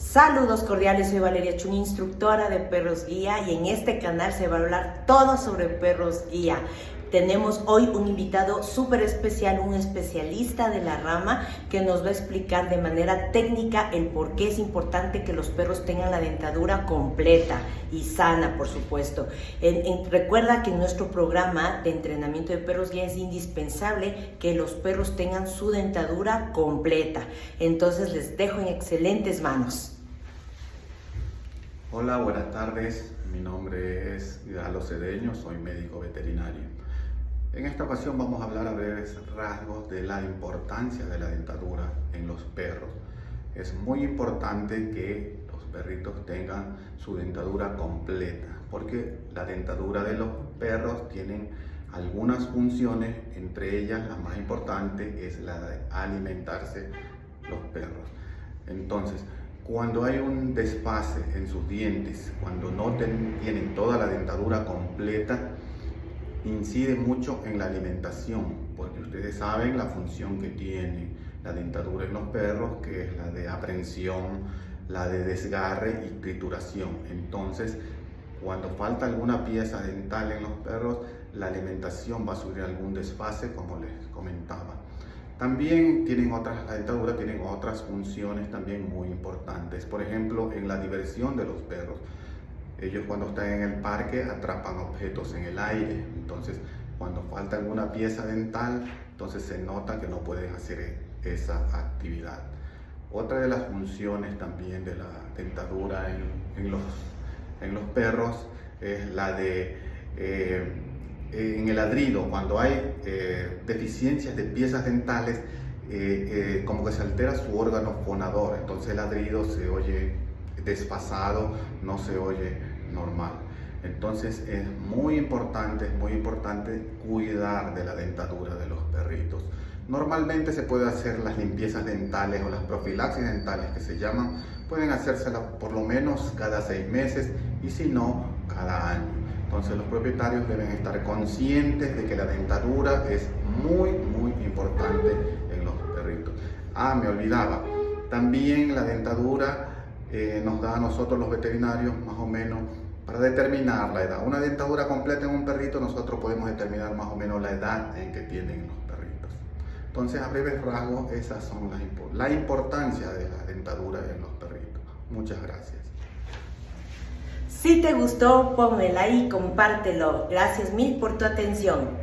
Saludos cordiales, soy Valeria Chun, instructora de perros guía, y en este canal se va a hablar todo sobre perros guía. Tenemos hoy un invitado súper especial, un especialista de la rama que nos va a explicar de manera técnica el por qué es importante que los perros tengan la dentadura completa y sana, por supuesto. Recuerda que en nuestro programa de entrenamiento de perros guía es indispensable que los perros tengan su dentadura completa. Entonces les dejo en excelentes manos. Hola, buenas tardes. Mi nombre es Hidalgo Cedeño, soy médico veterinario. En esta ocasión vamos a hablar a breves rasgos de la importancia de la dentadura en los perros. Es muy importante que los perritos tengan su dentadura completa, porque la dentadura de los perros tienen algunas funciones, entre ellas la más importante es la de alimentarse los perros. Entonces, cuando hay un desfase en sus dientes, cuando no tienen toda la dentadura completa, incide mucho en la alimentación, porque ustedes saben la función que tiene la dentadura en los perros, que es la de aprehensión, la de desgarre y trituración. Entonces, cuando falta alguna pieza dental en los perros, la alimentación va a sufrir algún desfase, como les comentaba. También la dentadura tiene otras funciones también muy importantes, por ejemplo, en la diversión de los perros. Ellos cuando están en el parque atrapan objetos en el aire, entonces cuando falta alguna pieza dental, entonces se nota que no pueden hacer esa actividad. Otra de las funciones también de la dentadura en los perros es la de en el ladrido. Cuando hay deficiencias de piezas dentales, como que se altera su órgano fonador, entonces el ladrido se oye desfasado, no se oye normal. Entonces es muy importante cuidar de la dentadura de los perritos. Normalmente se puede hacer las limpiezas dentales o las profilaxis dentales que se llaman, pueden hacérselas por lo menos cada 6 meses y si no, cada año. Entonces los propietarios deben estar conscientes de que la dentadura es muy importante en los perritos. Me olvidaba, también la dentadura nos da a nosotros los veterinarios más o menos para determinar la edad. Una dentadura completa en un perrito, nosotros podemos determinar más o menos la edad en que tienen los perritos. Entonces, a breves rasgos, esas son la importancia de la dentadura en los perritos. Muchas gracias. Si te gustó, ponme like y compártelo. Gracias mil por tu atención.